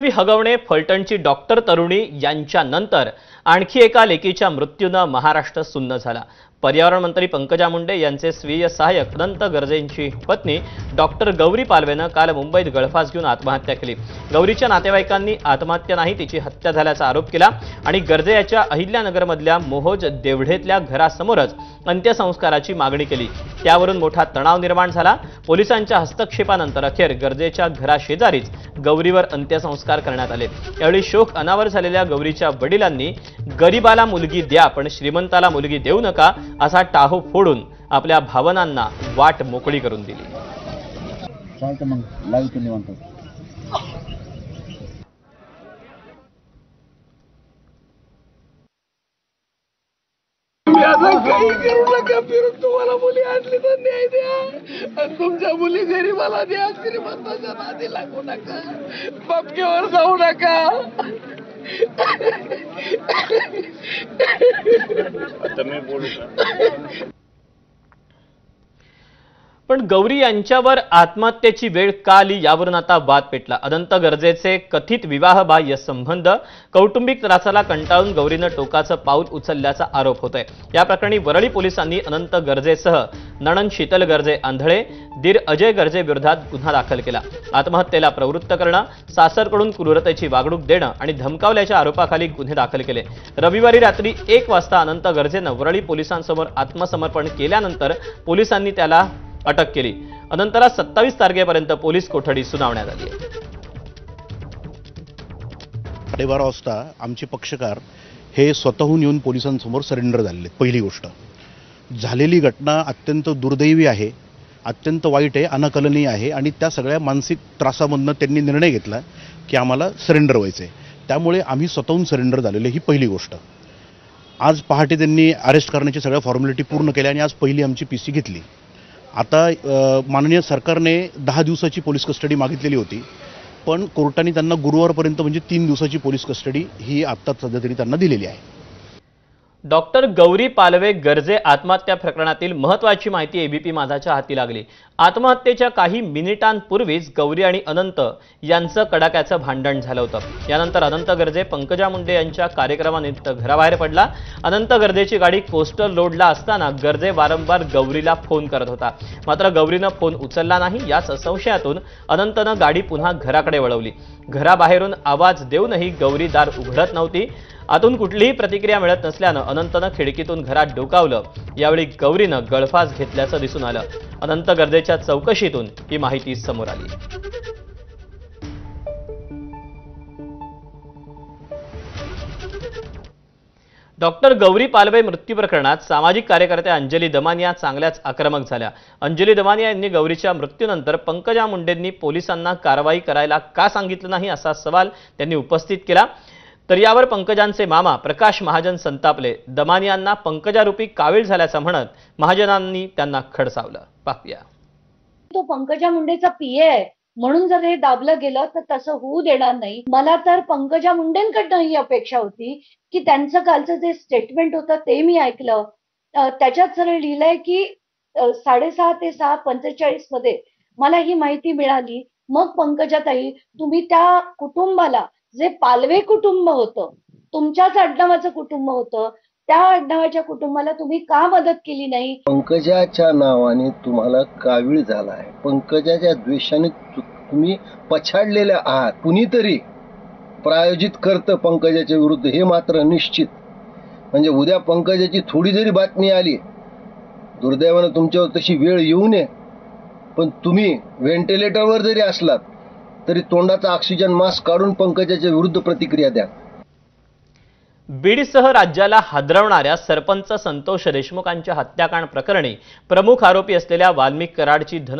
Hagawane फलटणची doctor तरुणी यांच्यानंतर आणखी एका लेकीच्या मृत्यूने महाराष्ट्र सुन्न झाला। पर्यावरण मंत्री पंकजा मुंडे यांचे स्वीय सहाय्यक अनंत गर्जेंची पत्नी डॉक्टर गौरी पालवेने काल मुंबईत गळफास घेऊन आत्महत्या केली। गौरीच्या नातेवाईकांनी आत्महत्या नाही तिची हत्या झाल्याचा आरोप केला आणि गर्जे याच्या अहिल्यानगरमधल्या मोहोज देवढेतल्या घरासमोरच अंत्यसंस्काराची मागणी केली। त्यावरून मोठा तणाव निर्माण झाला। पोलिसांच्या हस्तक्षेपानंतर अखेर गर्जेच्या घराशेजारीच गौरीवर अंत्यसंस्कार करण्यात आले। यावेळी शोक अनावर झालेल्या गौरीच्या वडिलांनी गरीबाला मुलगी द्या पण श्रीमंताला मुलगी देऊ नका असा टाहो फोडून आपल्या भावनांना वाट मोकळी करून दिली। काही करू नका, फिरून तुम्हाला मुली आणली तर न्याय द्या आणि तुमच्या मुली गरीबाला द्या, श्रीमंताच्या नादी लागू नका, पपकेवर जाऊ नका। आता मी बोलू का? पण गौरी यांच्यावर आत्महत्येची वेळ का आली यावरून आता वाद पेटला। अनंत गर्जेचे कथित विवाहबाह्य संबंध, कौटुंबिक त्रासाला कंटाळून गौरीनं टोकाचं पाऊल उचलल्याचा आरोप होतोय। या प्रकरणी वरळी पोलिसांनी अनंत गर्जेसह नणंद शीतल गर्जे आंधळे, दीर अजय गर्जे विरोधात गुन्हा दाखल केला। आत्महत्येला प्रवृत्त करणं, सासरकडून क्रूरतेची वागणूक देणं आणि धमकावल्याच्या आरोपाखाली गुन्हे दाखल केले। रविवारी रात्री 1 वाजता अनंत गर्जेनं वरळी पोलिसांसमोर आत्मसमर्पण केल्यानंतर पोलिसांनी त्याला अटक केली। अनंतला 27 तारखेपर्यंत पोलीस कोठडी सुनावण्यात आली। 12:30 वाजता आमचे पक्षकार हे स्वतःहून येऊन पोलिसांसमोर सरेंडर झालेले। पहिली गोष्ट, झालेली घटना अत्यंत दुर्दैवी आहे, अत्यंत वाईट आहे, अनाकलनीय आहे आणि त्या सगळ्या मानसिक त्रासामधून त्यांनी निर्णय घेतला की आम्हाला सरेंडर व्हायचं आहे। त्यामुळे आम्ही स्वतःहून सरेंडर झालेले, ही पहिली गोष्ट। आज पहाटे त्यांनी अरेस्ट करण्याची सगळ्या फॉर्मॅलिटी पूर्ण केल्या आणि आज पहिली आमची पीसी घेतली। आता माननीय सरकारने 10 दिवसाची पोलीस कस्टडी मागितलेली होती, पण कोर्टाने त्यांना गुरुवारपर्यंत म्हणजे 3 दिवसाची पोलीस कस्टडी ही आता सध्या तरी त्यांना दिलेली आहे। डॉक्टर गौरी पालवे गर्जे आत्महत्या प्रकरणातील महत्त्वाची माहिती एबीपी माझाच्या हाती लागली। आत्महत्येच्या काही मिनिटांपूर्वीच गौरी आणि अनंत यांचं कडाक्याचं भांडण झालं होतं। यानंतर अनंत गर्जे पंकजा मुंडे यांच्या कार्यक्रमानिमित्त घराबाहेर पडला। अनंत गर्जेची गाडी कोस्टल रोडला असताना गर्जे वारंवार गौरीला फोन करत होता, मात्र गौरीनं फोन उचलला नाही। याच संशयातून अनंतनं गाडी पुन्हा घराकडे वळवली। घराबाहेरून आवाज देऊनही गौरी दार उघडत नव्हती। आतून कुठलीही प्रतिक्रिया मिळत नसल्यानं अनंतनं खिडकीतून घरात डोकावलं। यावेळी गौरीनं गळफास घेतल्याचं दिसून आलं। अनंत गर्जेच्या चौकशीतून ही माहिती समोर आली। डॉक्टर गौरी पालवे मृत्यू प्रकरणात सामाजिक कार्यकर्त्या अंजली दमानिया चांगल्याच आक्रमक झाल्या। अंजली दमानिया यांनी गौरीच्या मृत्यूनंतर पंकजा मुंडेंनी पोलिसांना कारवाई करायला का सांगितलं नाही असा सवाल त्यांनी उपस्थित केला। तर यावर पंकजांचे मामा प्रकाश महाजन संतापले। दमानियांना पंकजारूपी कावीळ झाल्याचं म्हणत महाजनांनी त्यांना खडसावलं। पाहूया। तो पंकजा मुंडेचा पीए आहे म्हणून जर हे दाबलं गेलं तर तसं होऊ देणार नाही। मला तर पंकजा मुंडेंकडनं ही अपेक्षा होती की त्यांचं कालचं जे स्टेटमेंट होतं ते मी ऐकलं। त्याच्यात सरळ लिहिलंय की 6:30 ते 6:45 मध्ये मला ही माहिती मिळाली। मग पंकजाताई, तुम्ही त्या कुटुंबाला, जे पालवे कुटुंब होतं, तुमच्याच आडनावाचं कुटुंब होतं, त्या आडनावाच्या कुटुंबाला तुम्ही का मदत केली नाही? पंकजाच्या नावाने तुम्हाला कावीळ झाला आहे, पंकजाच्या द्वेषाने तुम्ही पछाडलेले आहात। कुणीतरी प्रायोजित करतं पंकजाच्या विरुद्ध, हे मात्र निश्चित। म्हणजे उद्या पंकजाची थोडी जरी बातमी आली, दुर्दैवानं तुमच्यावर तशी वेळ येऊ नये, पण तुम्ही व्हेंटिलेटरवर जरी असलात तरी ऑक्सिजन मास्क काढून पंकजाच्या विरुद्ध प्रतिक्रिया द्या। बीडसह राज्याला हादरवणाऱ्या सरपंच संतोष देशमुखांच्या हत्याकांड प्रकरणी प्रमुख आरोपी असलेल्या वाल्मिक कराडची